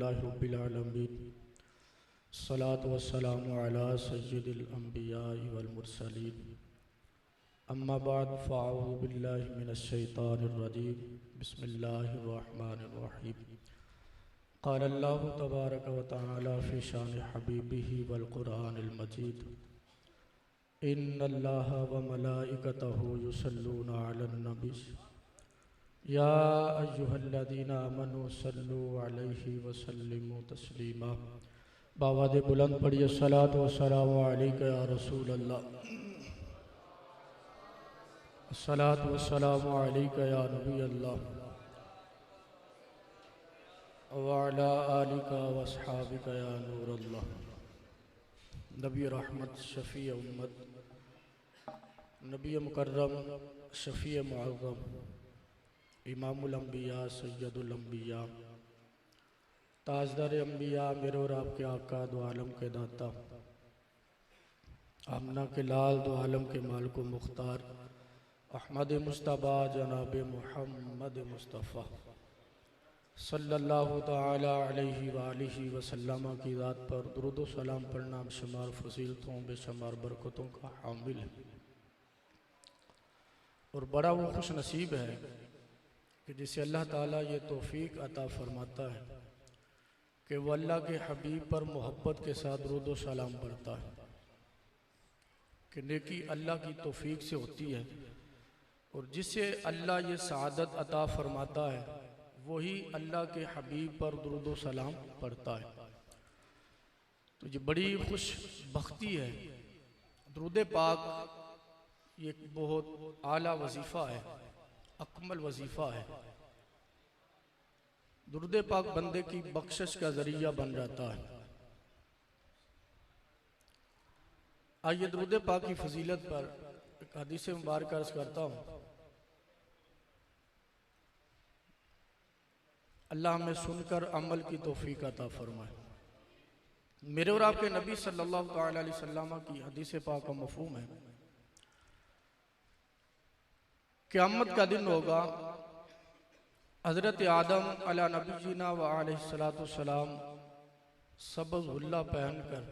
अल्हम्दुलिल्लाहि रब्बिल आलमीन सलातु वस्सलामु अला सय्यिदिल अंबियाइ वल मुरसलीन अम्मा बाद फ़अऊज़ु बिल्लाहि मिनश शैतानिर रजीम बिस्मिल्लाहिर रहमानिर रहीम क़ाल अल्लाहु तबारक व तआला फ़ी शान हबीबिही वल क़ुरआनिल मजीद इन्नल्लाहा व मलाइकतहु युसल्लूना अलन नबी या अय्युहल्लज़ीना आमनू सल्लु अलैहि व सल्लिमू तस्लीमा। बावाद बुलंद पढ़िए सलात व सलाम अलैका या रसूल अल्लाह, सलात व सलाम अलैका या नबी अल्लाह व अला आलिका व अस्हाबिका या नूर अल्लाह। नबी रहमत शफ़ी उम्मत, नबी मुकर्रम शफ़ी मुअज़्ज़म, इमामुल अंबिया सय्यदुल अंबिया, ताजदार अंबिया, मेरे और आपके आका दो आलम के दाता, आमना के लाल दो आलम के मालिक व मुख्तार अहमद मुस्तफ़ा जनाब मुहम्मद मुस्तफ़ा सल्लल्लाहु ताला अलैहि व आलिहि वसल्लम की ज़ात पर दुरूद व सलाम पढ़ना बेशुमार फजीलतों बेशुमार बरकतों का हामिल है। और बड़ा वो खुश नसीब है कि जिसे अल्लाह ताला ये तौफीक अता फरमाता है कि वह अल्लाह के हबीब पर मोहब्बत के साथ दुरूद व सलाम पढ़ता है कि नेकी अल्लाह की तौफीक से होती है। और जिसे अल्लाह ये सआदत अता फरमाता है वही अल्लाह के हबीब पर दुरूद व सलाम पढ़ता है। तो ये बड़ी खुश बख्ती है। दुरूद पाक ये एक बहुत आला वजीफ़ा है, अकमल वजीफ़ा है। दुरूद पाक बंदे की बख्शिश का जरिया बन जाता है। आइए दुरूद पाक की फजीलत पर एक हदीस मुबारक अर्ज़ करता हूँ। अल्लाह हमें सुनकर अमल की तौफीक अता फरमाए। मेरे और आपके नबी सल्लल्लाहु अलैहि वसल्लम की हदीस पाक का मफ़हूम है क़यामत का दिन होगा, हज़रत आदम अला नबीना व अलैहिस्सलातु वस्सलाम सबज़ हुल्ला पहनकर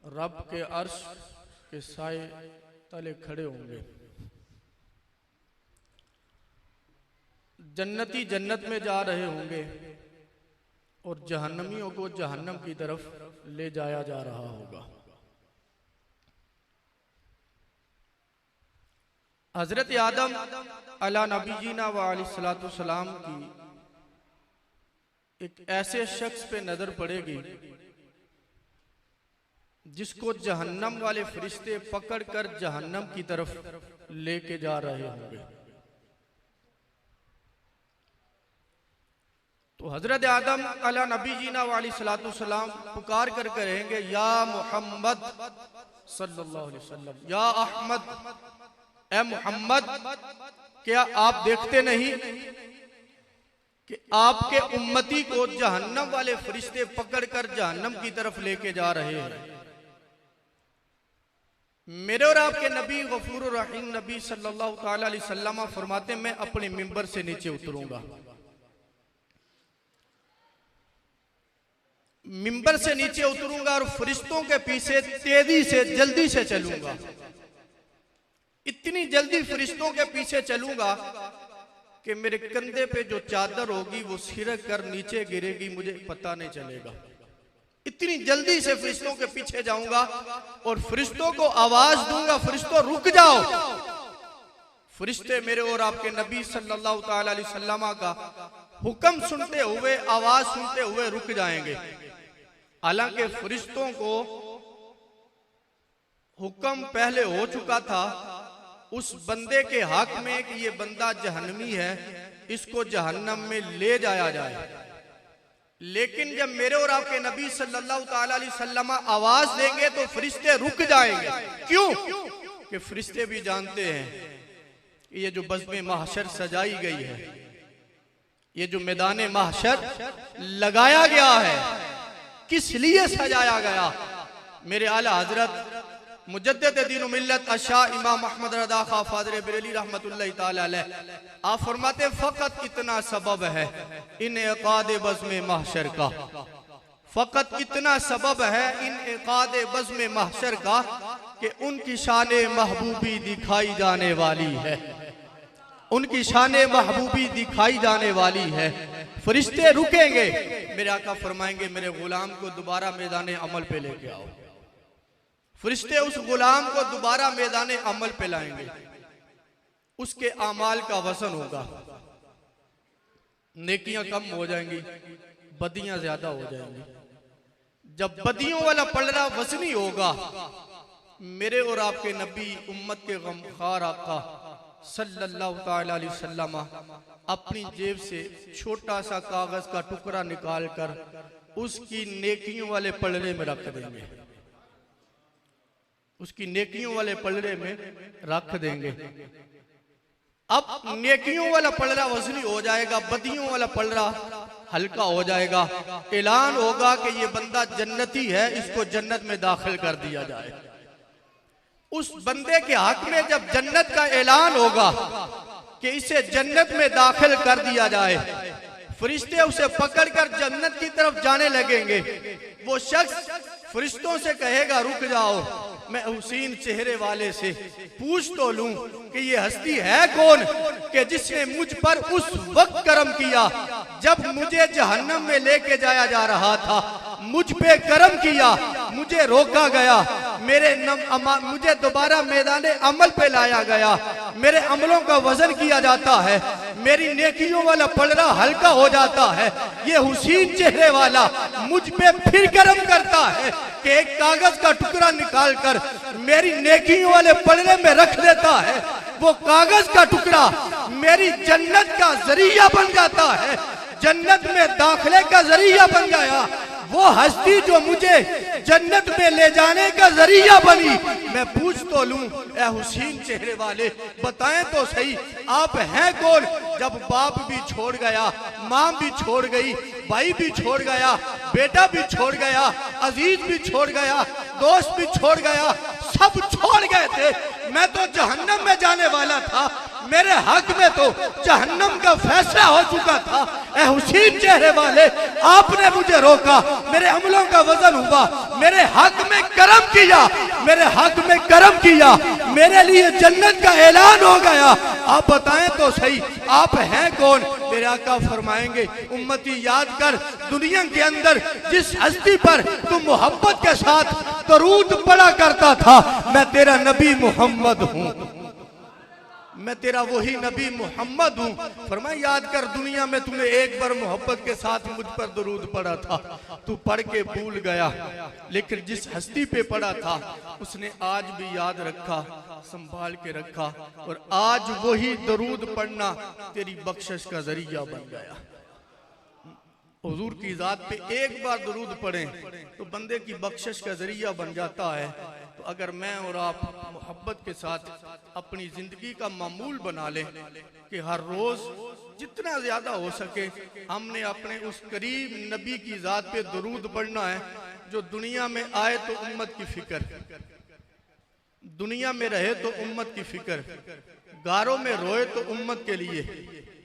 रब के अर्श के साए तले खड़े होंगे। जन्नती जन्नत में जा रहे होंगे और जहन्नमियों को जहन्नम की तरफ ले जाया जा रहा होगा। हजरत आदम अला नबीना व अलैहिस्सलातु वस्सलाम की एक ऐसे शख्स पे नजर पड़ेगी जिसको जहन्नम वाले फरिश्ते पकड़कर जहन्नम की तरफ लेके जा रहे होंगे। तो हजरत आदम अला नबीना व अलैहिस्सलातु वस्सलाम पुकार कर कहेंगे, या मोहम्मद सल्लल्लाहु अलैहि वसल्लम, या अहमद, ए मोहम्मद, क्या आप देखते नहीं कि आपके उम्मती को जहन्नम वाले फरिश्ते पकड़कर जहन्नम की तरफ लेके जा रहे हैं। मेरे और आपके नबी गफूर रहीम नबी सल्लल्लाहु ताला अलैहि वसल्लम फरमाते, मैं अपने मिंबर से नीचे उतरूंगा, मिंबर से नीचे उतरूंगा और फरिश्तों के पीछे तेजी से जल्दी से चलूंगा। इतनी जल्दी फरिश्तों के पीछे चलूंगा कि मेरे कंधे पे जो चादर होगी वो सिरक कर नीचे गिरेगी, मुझे पता नहीं चलेगा। इतनी जल्दी से फरिश्तों के पीछे जाऊंगा और फरिश्तों को आवाज दूंगा, फरिश्तों रुक जाओ। फरिश्ते मेरे और आपके नबी सल्लल्लाहु ताला अलैहि वसल्लम का हुक्म सुनते हुए, आवाज सुनते हुए रुक जाएंगे। हालांकि फरिश्तों को हुक्म पहले हो चुका था उस बंदे के हक में कि ये बंदा जहन्नमी है, इसको जहन्नम में ले जाया जाए। लेकिन जब मेरे और आपके नबी सल्लल्लाहु ताला अलैहि वसल्लम आवाज देंगे तो फरिश्ते रुक जाएंगे। क्यों? कि फरिश्ते भी जानते हैं ये जो बज़्म महशर सजाई गई है, ये जो मैदान महशर लगाया गया है, किस लिए सजाया गया? मेरे आला हजरत मुजद्दिद दीन मिल्लत अशा इमाम अहमद रज़ा खां फ़ाज़िल बरेली रहमतुल्लाहि ताला अलैह आप फरमाते फ़कत इतना सबब है इन इक़ाद बज़्म महशर का, फ़कत इतना सबब है इन इक़ाद बज़्म महशर का कि उनकी शान महबूबी दिखाई जाने वाली है, उनकी शान महबूबी दिखाई जाने वाली है। फरिश्ते रुकेंगे, मेरे आका फरमाएंगे मेरे गुलाम को दोबारा मैदान अमल पे लेके आओ। फरिश्ते उस गुलाम को दोबारा मैदान अमल पे लाएंगे, उसके आमाल का वसन होगा, नेकियां कम हो जाएंगी, बदियां ज्यादा हो जाएंगी। जब बदियों वाला पलड़ा वजनी होगा, मेरे और आपके नबी उम्मत के गमखार आका सल्लल्लाहु ताला अलैहि वसल्लम अपनी जेब से छोटा सा कागज का टुकड़ा निकाल कर उसकी नेकियों वाले पलड़े में रख देंगे, उसकी नेकियों वाले पलड़े में रख देंगे। अब नेकियों वाला पलड़ा वजनी हो जाएगा, बदियों वाला पलड़ा हल्का हो जाएगा। ऐलान होगा कि ये बंदा जन्नती है, इसको जन्नत में दाखिल कर दिया जाए। उस बंदे के हक में जब जन्नत का ऐलान होगा कि इसे जन्नत में दाखिल कर दिया जाए, फरिश्ते उसे पकड़कर जन्नत की तरफ जाने लगेंगे। वो शख्स फरिश्तों से कहेगा रुक जाओ, मैं हुसैन चेहरे वाले से पूछ तो लूं कि ये हस्ती है कौन कि जिसने मुझ पर उस वक्त करम किया जब मुझे जहन्नम में लेके जाया जा रहा था, मुझ पे करम किया, मुझे रोका गया, मुझे दोबारा मैदान अमल पे लाया गया, मेरे अमलों का वजन किया जाता है, मेरी नेकियों वाला पलड़ा हल्का हो जाता है। ये हुसैन चेहरे वाला मुझ पे फिर करम करता है कि एक कागज का टुकड़ा निकाल कर मेरी नेकियों वाले पलड़े में रख देता है। वो कागज का टुकड़ा मेरी जन्नत का जरिया बन जाता है, जन्नत में दाखिले का जरिया बन गया। वो हस्ती जो मुझे जन्नत में ले जाने का जरिया बनी, मैं पूछ तो लूं ए हुसैन चेहरे वाले बताएं तो सही आप हैं कौन। जब बाप भी छोड़ गया, माँ भी छोड़ गई, भाई भी छोड़ गया, बेटा भी छोड़ गया, अजीज भी छोड़ गया, दोस्त भी छोड़ गया, सब छोड़ गए थे, मैं तो जहन्नम में जाने वाला था, मेरे हक में तो जहन्नम का फैसला हो चुका था। ए हुसैन चेहरे वाले आपने मुझे रोका, मेरे अमलों का वजन हुआ, मेरे हक में करम किया, मेरे हक में करम किया, मेरे लिए जन्नत का ऐलान हो गया। आप बताएं तो सही आप हैं कौन। मेरे आका फरमाएंगे उम्मती याद कर, दुनिया के अंदर जिस हस्ती पर तू मोहब्बत के साथ दरूद पढ़ा करता था, मैं तेरा नबी मोहम्मद हूँ, मैं तेरा वही नबी मोहम्मद हूँ। फरमाया याद कर, दुनिया में तूने एक बार मोहब्बत के साथ मुझ पर दरूद पढ़ा था, तू पढ़ के भूल गया, लेकिन जिस हस्ती पे पढ़ा था उसने आज भी याद रखा, संभाल के रखा, और आज वही दरूद पढ़ना तेरी बख्शिश का जरिया बन गया। हुजूर की जात पे एक बार दरूद पढ़ें तो बंदे की बख्शिश का जरिया बन जाता है। तो अगर मैं और आप मोहब्बत के साथ अपनी जिंदगी का मामूल बना लें कि हर रोज जितना ज्यादा हो सके हमने अपने उस करीब नबी की जात पे दरूद पढ़ना है, जो दुनिया में आए तो उम्मत की फिक्र, दुनिया में रहे तो उम्मत की फिक्र, गारों में रोए तो उम्मत के लिए,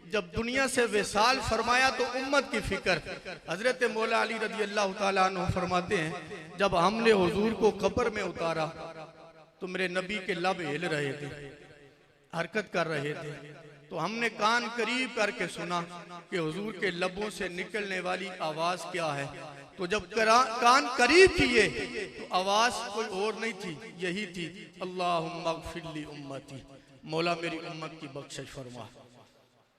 जब दुनिया से विसाल फरमाया तो उम्मत की फिक्र। हजरत मौला अली रज़ी अल्लाह ताला अन्हु फरमाते हैं, जब हमने हुजूर को कब्र में उतारा तो मेरे नबी के लब हिल रहे थे, हरकत कर रहे थे, तो हमने कान करीब करके सुना कि हुजूर के लबों से निकलने वाली आवाज क्या है। तो जब कान करीब किए तो आवाज कोई और नहीं थी, यही थी, अल्लाहुम्मा अग़फिर ली उम्मती, मौला मेरी उम्मत की बख्शिश फरमा,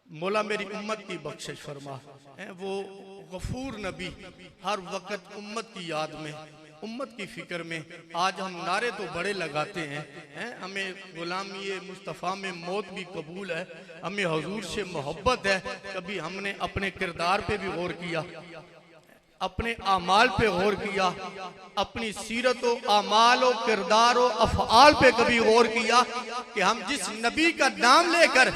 मौला मेरी उम्मत की बख्शिश फरमा। वो गफूर नबी हर वक्त उम्मत की याद में, उम्मत की फिक्र में। आज हम नारे तो बड़े लगाते हैं, हमें गुलामी मुस्तफ़ा में मौत भी कबूल है, हमें हुजूर से मोहब्बत है। कभी हमने अपने किरदार पे भी गौर किया, अपने आमाल पे गौर किया, अपनी सीरत व आमाल व किरदार व अफ़आल पे कभी गौर किया कि हम जिस नबी का नाम लेकर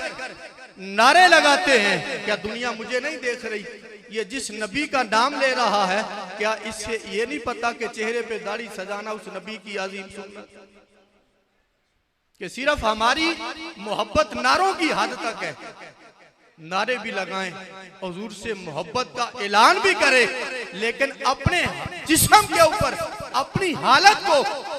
नारे लगाते हैं, क्या दुनिया मुझे नहीं देख रही? ये जिस नबी का नाम ले रहा है, क्या इससे ये नहीं पता कि चेहरे पे दाढ़ी सजाना उस नबी की अजीम सुन्नत? कि सिर्फ हमारी मोहब्बत नारों की हद तक है, नारे भी लगाएं, हुजूर से मोहब्बत का ऐलान भी करें, लेकिन अपने जिस्म के ऊपर अपनी हालत को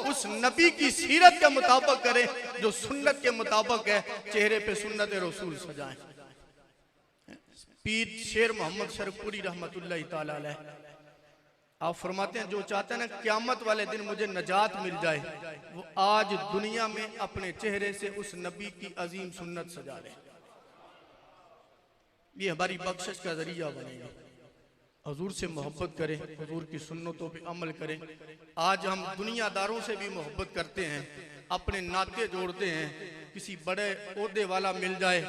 उस नबी की सीरत के मुताबिक करें जो सुन्नत के मुताबिक है। चेहरे पे सुन्नत रसूल सजाएं। पीर शेर मोहम्मद शरफपुरी रहमतुल्लाह ताला अलैह आप फरमाते हैं, जो चाहते हैं ना क़यामत वाले दिन मुझे नजात मिल जाए, वो आज दुनिया में अपने चेहरे से उस नबी की अजीम सुन्नत सजा ले। ये हमारी बख्शिश का जरिया बनेगा। हुजूर से मोहब्बत करें, हुजूर की सुन्नतों पे अमल करें। आज हम दुनियादारों से भी मोहब्बत करते हैं, अपने नाते जोड़ते हैं। किसी बड़े ओहदे वाला मिल जाए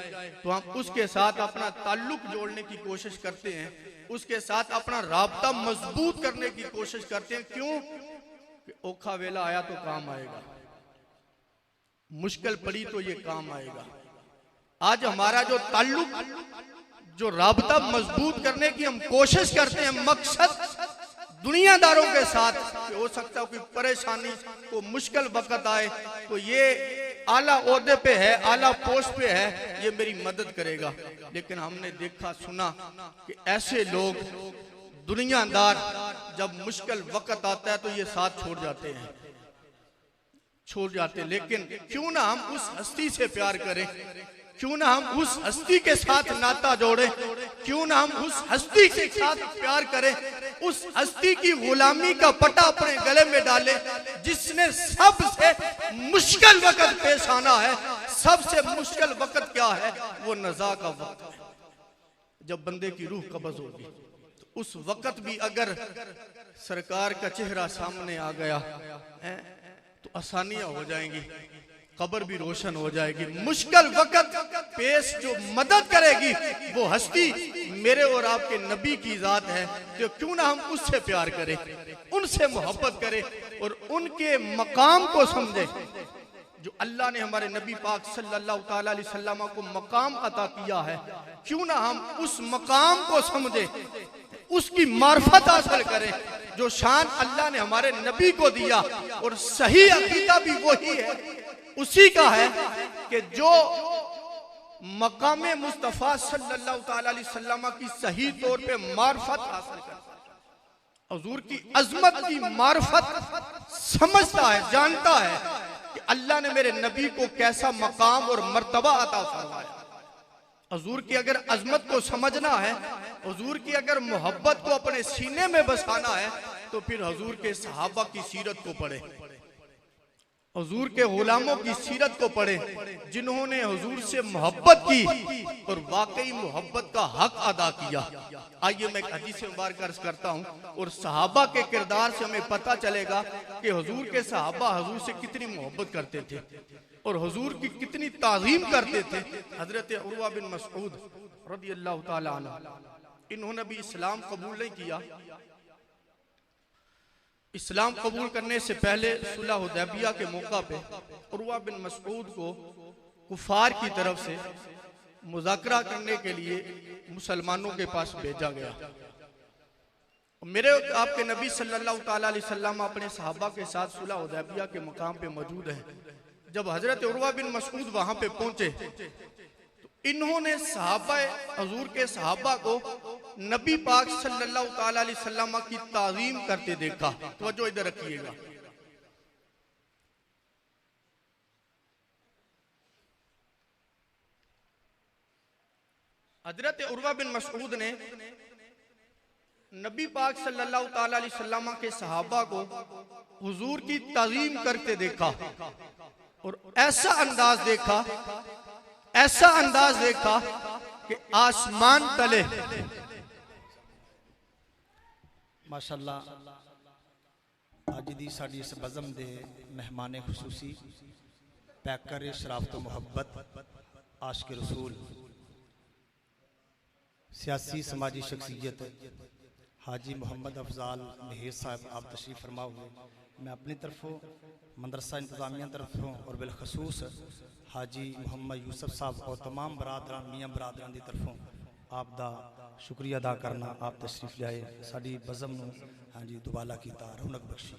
तो हम उसके साथ अपना ताल्लुक जोड़ने की कोशिश करते हैं, उसके साथ अपना राब्ता मजबूत करने की कोशिश करते हैं। क्यों? कि औखा वेला आया तो काम आएगा, मुश्किल पड़ी तो ये काम आएगा। आज हमारा जो ताल्लुक, जो राब्ता मजबूत करने की हम कोशिश करते हैं, मकसद दुनियादारों के साथ, कि हो सकता है कोई परेशानी को मुश्किल वक्त आए तो ये आला ओहदे पे है, आला पोस्ट पे है, ये मेरी मदद करेगा। लेकिन हमने देखा सुना कि ऐसे लोग दुनियादार जब मुश्किल वक्त आता है तो ये साथ छोड़ जाते हैं, छोड़ जाते। लेकिन क्यों ना हम उस हस्ती से प्यार करें, क्यों ना हम उस हस्ती के साथ नाता जोड़े, क्यों ना हम उस हस्ती के साथ प्यार करें, उस हस्ती की गुलामी का पट्टा अपने गले में डाले जिसने सबसे मुश्किल वक्त पेश आना है। सबसे मुश्किल वक्त क्या है? वो नज़ा का वक्त है, जब बंदे की रूह कब्ज़ होगी। तो उस वक्त भी अगर सरकार का चेहरा सामने आ गया है तो आसानियां हो जाएंगी, कब्र भी रोशन हो जाएगी। मुश्किल वक्त पेश जो मदद करेगी वो हस्ती मेरे और आपके नबी की जात है। तो क्यों ना हम उससे प्यार करें, उनसे मोहब्बत करें और उनके मकाम को समझें जो अल्लाह ने हमारे नबी पाक सल्लल्लाहु ताला अलैहि वसल्लम को मकाम अता किया है। क्यों ना हम उस मकाम को समझें, उसकी मार्फत हासिल करें जो शान अल्लाह ने हमारे नबी को दिया। और सही अकीदा भी वही है, उसी का है कि जो मकामे मुस्तफ़ा सल्लल्लाहु ताला अलैहि वसल्लम की सही तौर पे मार्फत हासिल करता है, हुजूर की अजमत की मार्फत समझता है, जानता है कि अल्लाह ने मेरे नबी को कैसा मकाम और मर्तबा अता फरमाया। हुजूर की अगर अजमत को समझना है, हुजूर की अगर मोहब्बत को अपने सीने में बसाना है तो फिर हुजूर के सहाबा की सीरत को पढ़े, हुजूर के गुलामों की सीरत को पढ़े जिन्होंने हुजूर से मोहब्बत की और वाकई मोहब्बत का हक अदा किया। आइए मैं एक हदीस मुबारक अर्ज करता हूँ और सहाबा के किरदार से हमें पता चलेगा कि हुजूर के सहाबा हुजूर से कितनी मोहब्बत करते थे और हुजूर की कितनी ताज़ीम करते थे। हजरत उर्वा बिन मसऊद रदियल्लाहु ताला अन्हु, इन्होंने भी इस्लाम कबूल नहीं किया। इस्लाम कबूल करने से पहले सुलह हुदैबिया के मौका पे उर्वा बिन मसऊद को कुफार की तरफ से मुज़ाकरा करने के लिए मुसलमानों के पास भेजा गया। मेरे आपके नबी सल्लल्लाहु ताला अलैहि वसल्लम अपने सहाबा के साथ सुलह हुदैबिया के मकाम पे मौजूद हैं। जब हजरत उर्वा बिन मसऊद वहां पे पहुंचे तो इन्होंने सहाबा हुजूर के सहाबा को नबी पाक सल्लल्लाहु ताला अलैहि वसल्लम की ताज़ीम करते देखा। तवज्जो इधर रखिएगा। हजरत उर्वा बिन मसऊद ने नबी पाक सल्लल्लाहु ताला अलैहि वसल्लम के सहाबा को हुजूर की ताज़ीम करते देखा और ऐसा अंदाज देखा, ऐसा अंदाज देखा कि आसमान तले माशाअल्लाह अज दी साडी इस बज़म दे मेहमान खुसूसी पैकर शराफत मोहब्बत आशिक रसूल सियासी समाजी शख्सियत हाजी मोहम्मद अफजाल महेर साहब आप तशरीफ़ फरमा हुए। मैं अपनी तरफों मदरसा इंतज़ामिया तरफों और बिलखसूस हाजी मोहम्मद यूसुफ साहब और तमाम बरादरान मियाँ बरादरान की तरफों आप दा शुक्रिया अदा करना। आप तशरीफ़ लियाए साड़ी बज़म नूं हाँ जी दुबाला कीता, रौनक बख्शी।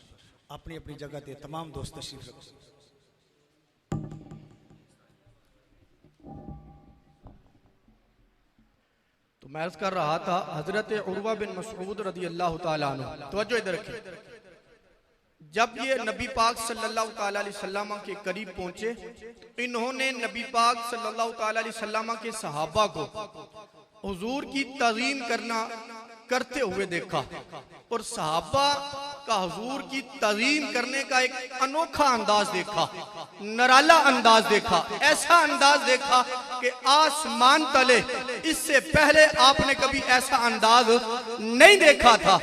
अपनी अपनी जगह ते तमाम दोस्त तशरीफ़ रखो। मैं अर्ज कर रहा था हजरत उर्वा बिन मसऊद रदी अल्लाह ताला अन्हु, तवज्जो इधर रखिए, जब ये नबी पाक सल्लल्लाहु ताला अलैहि वसल्लम के करीब पहुंचे, इन्होंने नबी पाक सल्लल्लाहु ताला अलैहि वसल्लम के सहाबा को हुजूर की ताज़ीम करते हुए देखा और सहाबा का हुजूर की ताज़ीम करने का एक अनोखा अंदाज देखा, नराला अंदाज देखा, ऐसा अंदाज देखा कि आसमान तले इससे पहले आपने कभी ऐसा अंदाज नहीं देखा था।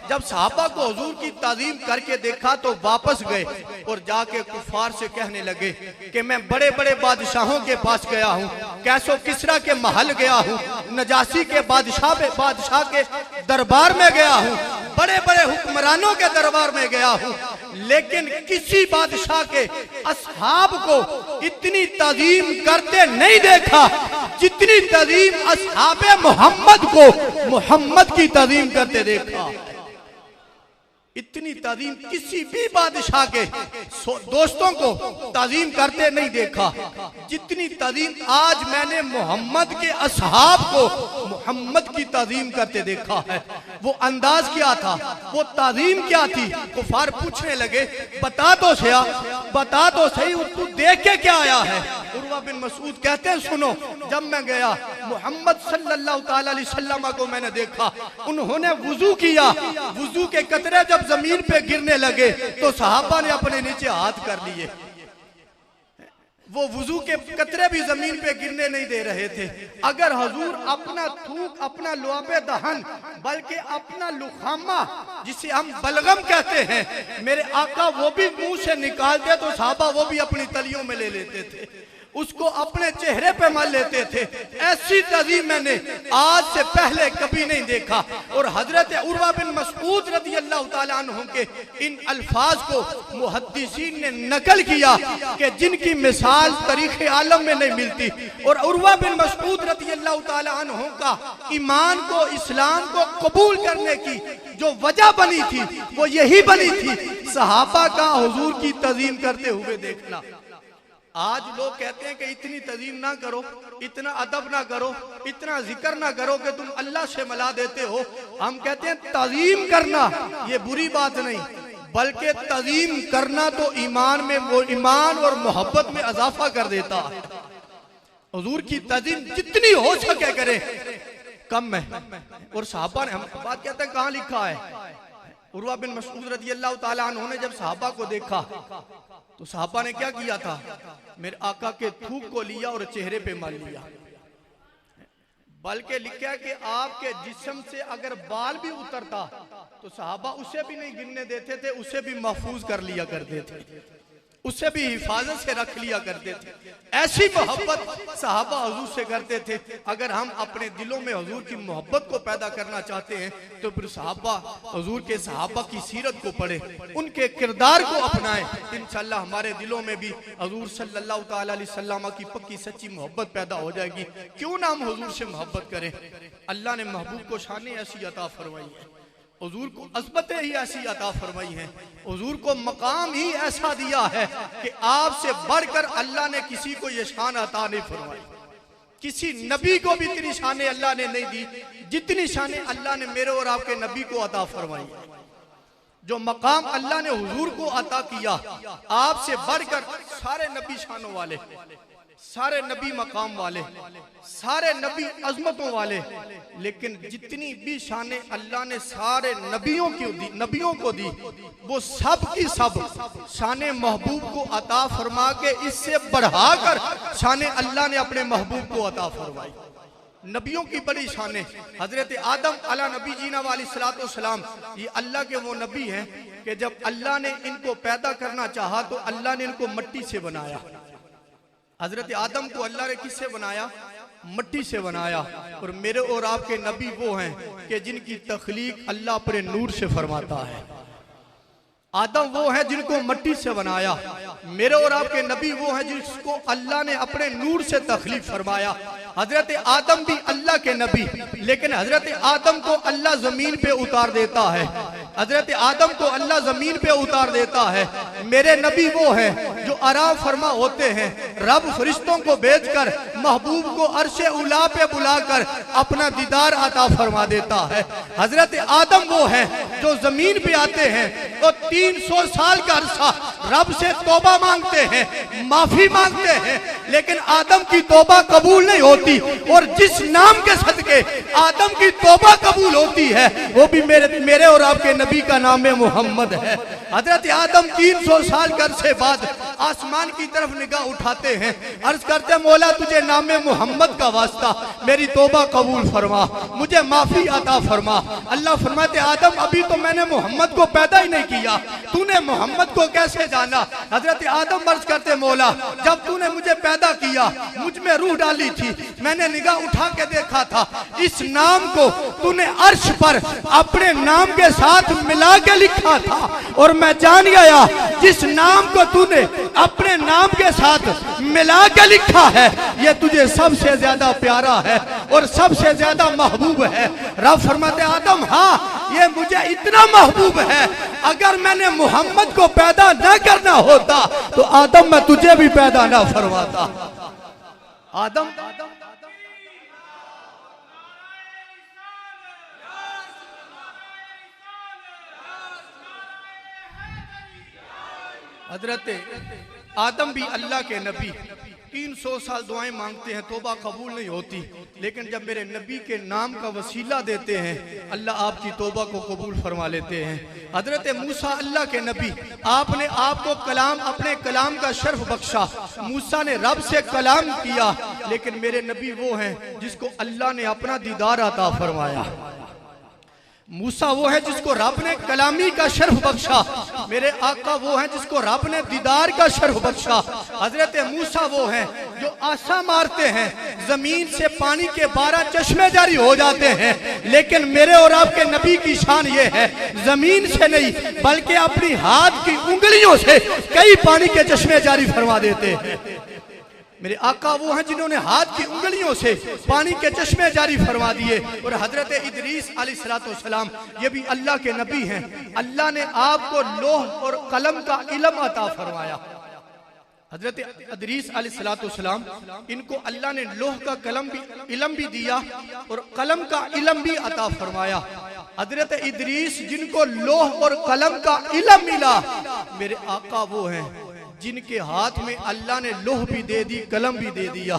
जब सहाबा को हुजूर की ताज़ीम करके देखा तो वापस गए और जाके कुफार से कहने लगे कि मैं बड़े बड़े बादशाहों के पास गया हूँ, कैसो किसरा के महल गया हूँ, नजाशी के बादशाह के दरबार में गया हूँ, बड़े बड़े हुक्मरानों के दरबार में गया हूँ, लेकिन किसी बादशाह के असहाब को इतनी ताज़ीम करते नहीं देखा जितनी ताज़ीम असहाबे मोहम्मद को मोहम्मद की ताज़ीम करते देखा। इतनी ताज़ीम किसी भी बादशाह के दोस्तों को ताज़ीम करते नहीं देखा जितनी ताज़ीम आज मैंने मोहम्मद के असहाब को मोहम्मद की ताज़ीम करते देखा है। वो अंदाज क्या था, वो ताज़ीम क्या थी? कुफार पूछने लगे बता तो सही तू देख के क्या आया है? उर्वा बिन मसूद कहते हैं सुनो, जब मैं गया मोहम्मद सल्लल्लाहु ताला अलैहि वसल्लम को मैंने देखा, उन्होंने वुजू किया, वुजू के कतरे जब जमीन पे गिरने लगे तो सहाबा ने अपने नीचे हाथ कर लिए, वो वुजू के कतरे भी जमीन पे गिरने नहीं दे रहे थे। अगर हुजूर अपना थूक, अपना लुआबे दहन, बल्कि अपना लुखामा जिसे हम बलगम कहते हैं, मेरे आका वो भी मुंह से निकालते तो सहाबा वो भी अपनी तलियों में ले लेते थे, उसको अपने चेहरे पे मल लेते थे। ऐसी ताज़ीम मैंने आज से पहले कभी नहीं देखा। और हजरत उर्वा बिन मसऊद रज़ी अल्लाह ताला अन्हु के इन अल्फाज को मुहद्दिसीन ने नकल किया कि जिनकी मिसाल तारीख़ आलम में नहीं मिलती। और उर्वा बिन मसऊद रज़ी अल्लाह ताला अन्हु का ईमान को, इस्लाम को कबूल करने की जो वजह बनी थी वो यही बनी थी, सहाबा का हुजूर की ताज़ीम करते हुए देखना। आज लोग कहते हैं कि इतनी ताज़ीम ना करो, इतना अदब ना करो, इतना जिक्र ना करो कि तुम अल्लाह से मिला देते हो। हम कहते हैं ताज़ीम करना ये बुरी बात नहीं, बल्कि ताज़ीम करना तो ईमान में, वो ईमान और मोहब्बत में इजाफा कर देता है। हुजूर की ताज़ीम जितनी हो सके करें, कम है। और सहाबा ने, हम बात कहते हैं कहाँ लिखा है, उर्वा बिन मसऊद रज़ी अल्लाह ताला अन्हु ने जब सहाबा को देखा तो सहाबा ने क्या किया था, मेरे आका के थूक को लिया और चेहरे पे मल लिया। बल्कि लिखा कि आपके जिस्म से अगर बाल भी उतरता तो सहाबा उसे भी नहीं गिनने देते थे, उसे भी महफूज कर लिया करते थे, उसे भी हिफाजत से रख लिया करते थे। ऐसी मोहब्बत सहाबा हुजूर से करते थे। अगर हम अपने दिलों में हुजूर की मोहब्बत को पैदा करना चाहते हैं तो फिर सहाबा, हुजूर के सहाबा की सीरत को पढ़े, उनके किरदार को अपनाएं, इंशाअल्लाह हमारे दिलों में भी हुजूर सल्लल्लाहु ताला अलैहि वसल्लम की पक्की सच्ची मोहब्बत पैदा हो जाएगी। क्यों ना हम हुजूर से मोहब्बत करें। अल्लाह ने महबूब को शान ऐसी अता फरमाई है, हुजूर को अज़मतें ही ऐसी अता फरमाई हैं, हुजूर को मकाम ही ऐसा दिया है कि आपसे बढ़कर अल्लाह ने किसी को ये शान अता नहीं फरमाई। किसी नबी को भी इतनी शान अल्लाह ने नहीं दी जितनी शान अल्लाह ने मेरे और आपके नबी को अता फरमाई। जो मकाम अल्लाह ने हुजूर को अता किया, आपसे बढ़कर सारे नबी शानों वाले, सारे नबी मकाम वाले, सारे नबी अजमतों वाले, लेकिन जितनी भी शाने अल्लाह ने सारे नबियों को दी वो सब की सब शाने महबूब को अता फरमा के इससे बढ़ाकर शाने अल्लाह ने अपने महबूब को अता फरमाई। नबियों की बड़ी शाने, हजरत आदम अला नबी जीना वालिस्सलातु वस्सलाम, ये अल्लाह के वो नबी हैं कि जब अल्लाह ने इनको पैदा करना चाहा तो अल्लाह ने इनको मिट्टी से बनाया। हजरत आदम को अल्लाह ने किससे बनाया? मिट्टी से बनाया। और मेरे और आपके नबी वो हैं कि जिनकी तख्लीक अल्लाह अपने नूर से फरमाता है। आदम वो है जिनको मिट्टी से बनाया, मेरे और आपके नबी वो हैं जिसको अल्लाह ने अपने नूर से तख्लीक फरमाया। हजरत आदम भी अल्लाह के नबी, लेकिन हजरत आदम को अल्लाह जमीन पे उतार देता है, हजरत आदम को अल्लाह जमीन पे उतार देता है। मेरे नबी वो हैं जो आराम फरमा होते हैं, रब फरिश्तों को भेजकर महबूब को अर्शे उला पे बुलाकर अपना दीदार अता फरमा देता है। हजरत आदम वो है जो जमीन पे आते हैं तो 300 साल का अरसा रब से तौबा मांगते हैं, माफी मांगते हैं, लेकिन आदम की तौबा कबूल नहीं होती। और जिस नाम के सदके आदम की तौबा कबूल होती है वो भी मेरे और आपके नबी का नाम मोहम्मद है। हजरत आदम 300 साल के अरसे बाद आसमान की तरफ निगाह उठाते हैं, अर्ज करते मौला तुझे नाम मोहम्मद का वास्ता मेरी तौबा कबूल फरमा, मुझे माफी अता फरमा। अल्लाह फरमाते आदम अभी तो मैंने मोहम्मद को पैदा ही नहीं किया, तूने मोहम्मद को कैसे जाना? हजरत आदम अर्ज करते मौला जब तूने मुझे पैदा किया, मुझ में रूह डाली थी, मैंने निगाह उठा के देखा था, इस नाम को तूने अर्श पर अपने नाम के साथ मिला के लिखा था और मैं जान गया जिस नाम को तूने अपने नाम के साथ मिला के लिखा है ये तुझे सबसे ज्यादा प्यारा है और सबसे ज्यादा महबूब है। रब फरमाते आदम हाँ ये मुझे इतना महबूब है, अगर मैंने मोहम्मद को पैदा न करना होता तो आदम मैं तुझे भी पैदा ना फरमाता। आदम हजरत आदम भी अल्लाह के नबी 300 साल दुआएं मांगते हैं, तौबा कबूल नहीं होती, लेकिन जब मेरे नबी के नाम का वसीला देते हैं अल्लाह आपकी तौबा को कबूल फरमा लेते हैं। हजरत मूसा अल्लाह के नबी, आपने आपको कलाम अपने कलाम का शर्फ बख्शा, मूसा ने रब से कलाम किया, लेकिन मेरे नबी वो हैं जिसको अल्लाह ने अपना दीदार अता फरमाया। मूसा वो है जिसको रब ने कलामी का शर्फ बख्शा, मेरे आका वो है जिसको रब ने दीदार का शर्फ बख्शा। हजरत मूसा वो है जो आसा मारते हैं जमीन से पानी के 12 चश्मे जारी हो जाते हैं, लेकिन मेरे और आपके नबी की शान ये है जमीन से नहीं बल्कि अपनी हाथ की उंगलियों से कई पानी के चश्मे जारी फरमा देते हैं। मेरे आका वो हैं जिन्होंने हाथ की उंगलियों से पानी के चश्मे जारी फरमा दिए। और हजरत इदरीस अलैहिस्सलाम ये भी अल्लाह के नबी हैं, अल्लाह ने आपको लोह और कलम का इल्म अता फरमाया। हजरत इदरीस अलैहिस्सलाम इनको अल्लाह ने लोह का कलम भी इल्म भी दिया और कलम का इल्म भी अता फरमाया। हजरत इदरीस जिनको लोह और कलम का इल्म मिला, मेरे आका वो हैं जिनके हाथ में अल्लाह ने लोह भी दे दी, कलम भी दे दिया।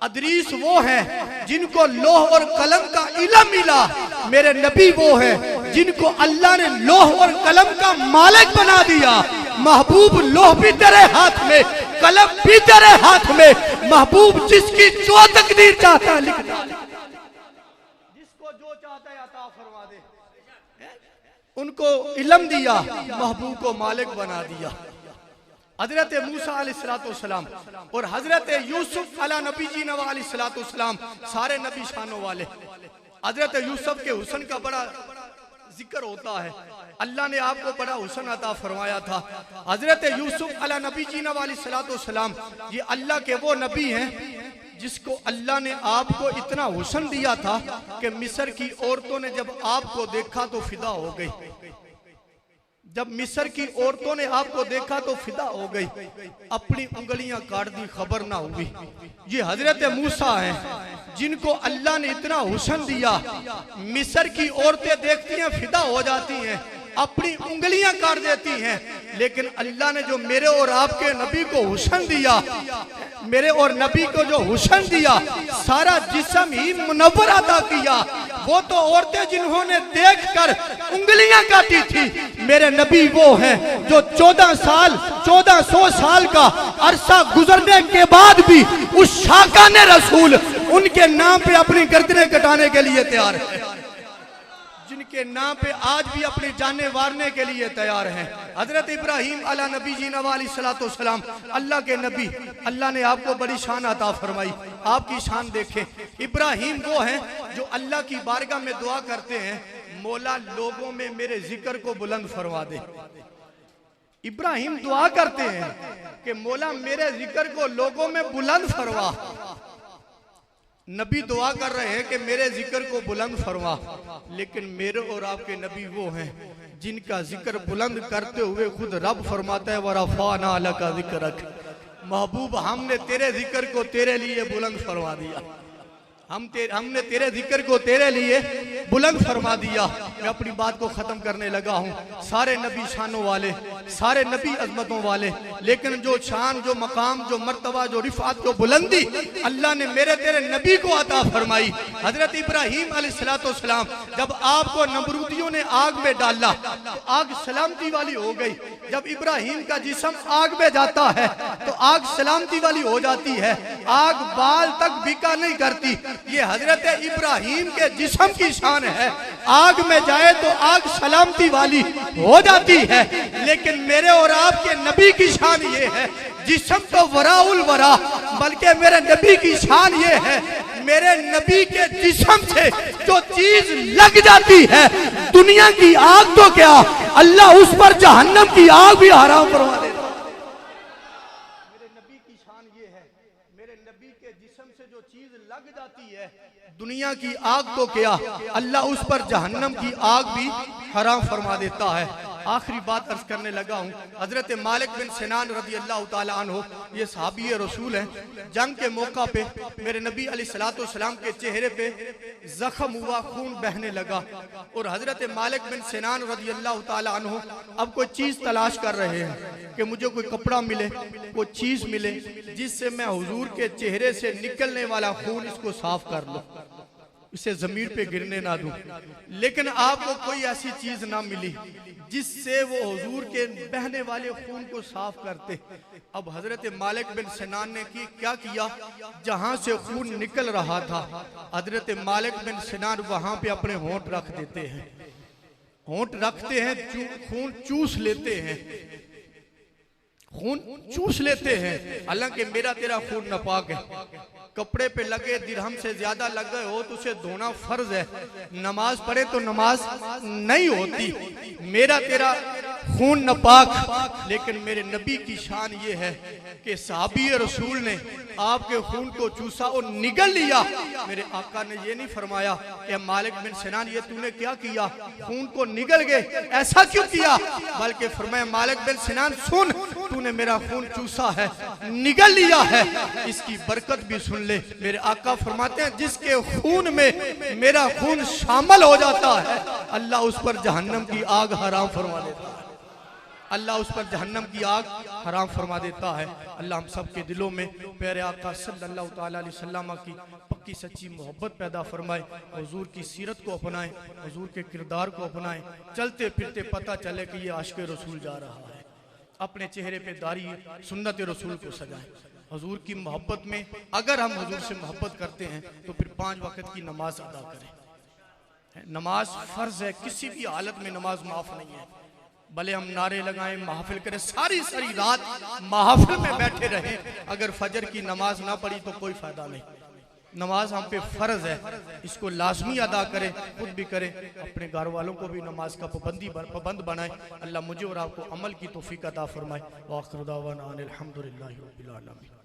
इदरीस वो हैं जिनको लोह और कलम का इल्म मिला, मेरे नबी वो हैं जिनको अल्लाह ने लोह और कलम का मालिक बना दिया। महबूब लोह भी तेरे हाथ में, कलम भी तेरे हाथ में, महबूब जिसकी जो तकदीर चाहता है लिख डाले, जिसको जो चाहता है अता फरमा दे। उनको इल्म दिया, महबूब को मालिक बना दिया। हजरत मूसा अलैहिस्सलाम और हजरत यूसुफ अला नबी जी नवा अलैहिस्सलाम सारे नबी शानों वाले। हजरत यूसुफ के हुस्न का बड़ा जिक्र होता है, अल्लाह ने आपको बड़ा हुस्न अता फरमाया था। हजरत यूसुफ अला नबी जी नवा अलैहिस्सलाम ये अल्लाह के वो नबी हैं जिसको अल्लाह ने आपको इतना हुस्न दिया था कि मिस्र की औरतों ने जब आपको देखा तो फिदा हो गई। जब मिस्र की औरतों ने आपको देखा तो फिदा हो गई, अपनी उंगलियां काट दी, खबर ना हुई। ये हजरत मूसा हैं जिनको अल्लाह ने इतना हुस्न दिया, मिस्र की औरतें देखती हैं फिदा हो जाती हैं, अपनी उंगलियां काट देती हैं, लेकिन अल्लाह ने जो मेरे और आपके नबी को हुस्न दिया, मेरे और नबी को जो हुस्न दिया, सारा जिस्म ही मुनव्वर अता किया। वो तो औरतें जिन्होंने देखकर उंगलियां काटी थी, मेरे नबी वो हैं जो 1400 साल का अरसा गुजरने के बाद भी उस शाकाने रसूल उनके नाम पे अपनी गर्दनें कटाने के लिए तैयार है, जिनके नाम पे आज भी अपनी जाने वारने के लिए तैयार हैं। हजरत इब्राहिम अला नबी जी नवा अलैहिस्सलाम अल्लाह के नबी, अल्लाह ने आपको बड़ी शान अता फरमाई। आपकी शान देखें, इब्राहिम वो हैं जो अल्लाह की बारगाह में दुआ करते हैं, मौला लोगों में मेरे जिक्र को बुलंद फरमा दे। इब्राहिम दुआ करते हैं कि मौला मेरे जिक्र को लोगों में बुलंद फरमा। नबी दुआ कर रहे हैं कि मेरे जिक्र को बुलंद फरमा, लेकिन मेरे और आपके नबी वो हैं जिनका जिक्र बुलंद करते हुए खुद रब फरमाता है वरफ़अना लका ज़िक्रक, महबूब हमने तेरे जिक्र को तेरे लिए बुलंद फरमा दिया, हमने तेरे जिक्र को तेरे लिए बुलंद फरमा दिया। मैं अपनी बात को ख़त्म करने लगा हूँ। सारे नबी शानों वाले, सारे नबी अजमतों वाले, लेकिन जो शान, जो मकाम, जो मर्तबा, जो रिफ़ात, जो बुलंदी अल्लाह ने मेरे तेरे नबी को अता फरमाई। हज़रत इब्राहीम अलैहिस्सलाम जब आपको नमरूदियों ने आग में डाला तो आग सलामती वाली हो गई। जब इब्राहीम का जिस्म आग में जाता है तो आग सलामती वाली हो जाती है, आग बाल तक बिका नहीं करती। ये हजरत इब्राहीम के जिस्म की शान है, आग में जाए तो आग सलामती वाली हो जाती है। लेकिन मेरे और आपके नबी की शान ये है, जिस्म तो वराउल वरा, बल्कि मेरे नबी की शान ये है, मेरे नबी के जिस्म से जो चीज लग जाती है, दुनिया की आग तो क्या, अल्लाह उस पर जहन्नम की आग भी हराम करवा देता। मेरे नबी की शान ये है, मेरे नबी के जिस्म से जो चीज लग जाती है, दुनिया की आग तो क्या, अल्लाह उस पर जहन्नम की आग भी हराम फरमा देता है। आखिरी बात अर्ज करने लगा हूँ। हजरत मालिक बिन सिनान रदी अल्लाह ताला अन्हु, ये सहाबी रसूल हैं। जंग के मौका पे मेरे नबी अलैहिस्सलाम के चेहरे पे जख्म हुआ, खून बहने लगा, और हजरत मालिक बिन सिनान रदी अल्लाह ताला अन्हु अब कोई चीज तलाश कर रहे हैं कि मुझे कोई कपड़ा मिले, कोई चीज मिले जिससे मैं हुजूर के चेहरे से निकलने वाला खून इसको साफ कर लूं, इसे जमीन पे गिरने ना दूं। लेकिन आपको कोई ऐसी चीज ना मिली जिससे वो हुजूर के बहने वाले खून को साफ करते। अब हजरत मालिक बिन सिनान ने क्या किया, जहां से खून निकल रहा था, हजरत मालिक बिन सिनान वहां पे अपने होंठ रख देते हैं, होंठ रखते हैं, खून चूस लेते हैं, खून चूस लेते हैं। हालांकि मेरा तेरा खून नापाक है, कपड़े पे लगे दिरहम से ज्यादा लग गए हो तो उसे धोना फर्ज है, नमाज पढ़े तो नमाज नहीं होती। मेरा तेरा खून नापाक, लेकिन मेरे नबी की शान ये है कि सहाबी रसूल ने आपके खून को चूसा और निगल लिया। मेरे आका ने ये नहीं फरमाया कि मालिक बिन सिनान ये तूने क्या किया, खून को निगल गए, ऐसा क्यों किया, बल्कि फरमाया मालिक बिन सिनान सुन, तूने मेरा खून चूसा है, निगल लिया है, इसकी बरकत भी सुन ले। मेरे आका फरमाते हैं जिसके खून में मेरा खून शामिल हो जाता है, अल्लाह उस पर जहन्नम की आग हराम फरमा देता है, अल्लाह उस पर जहन्नम की आग हराम फरमा देता है। अल्लाह हम सब के दिलों में प्यारे आका सल्लल्लाहु ताला अलैहि वसल्लम की पक्की सच्ची मोहब्बत पैदा फरमाए, हुजूर की सीरत को अपनाएं, हुजूर के किरदार को अपनाएं, चलते फिरते पता चले कि ये आशिक़ रसूल जा रहा है। अपने चेहरे पे दाढ़ी सुन्नत रसूल को सजाएं। हुजूर की मोहब्बत में अगर हम हुजूर से मोहब्बत करते हैं तो फिर 5 वक्त की नमाज अदा करें। नमाज फर्ज है, किसी भी हालत में नमाज माफ नहीं है। भले हम नारे लगाएं, महफिल करें, सारी सारी रात महफिल में बैठे रहें, अगर फजर की नमाज ना पढ़ी तो कोई फायदा नहीं। नमाज हम पे फर्ज है, इसको लाजमी अदा करें, खुद भी करें, अपने घर वालों को भी नमाज का पाबंद बनाएं। अल्लाह मुझे और आपको अमल की तौफीक अता फरमाए। व आखिर दावाना अनिल हम्दुलिल्लाहि रब्बिल आलमीन।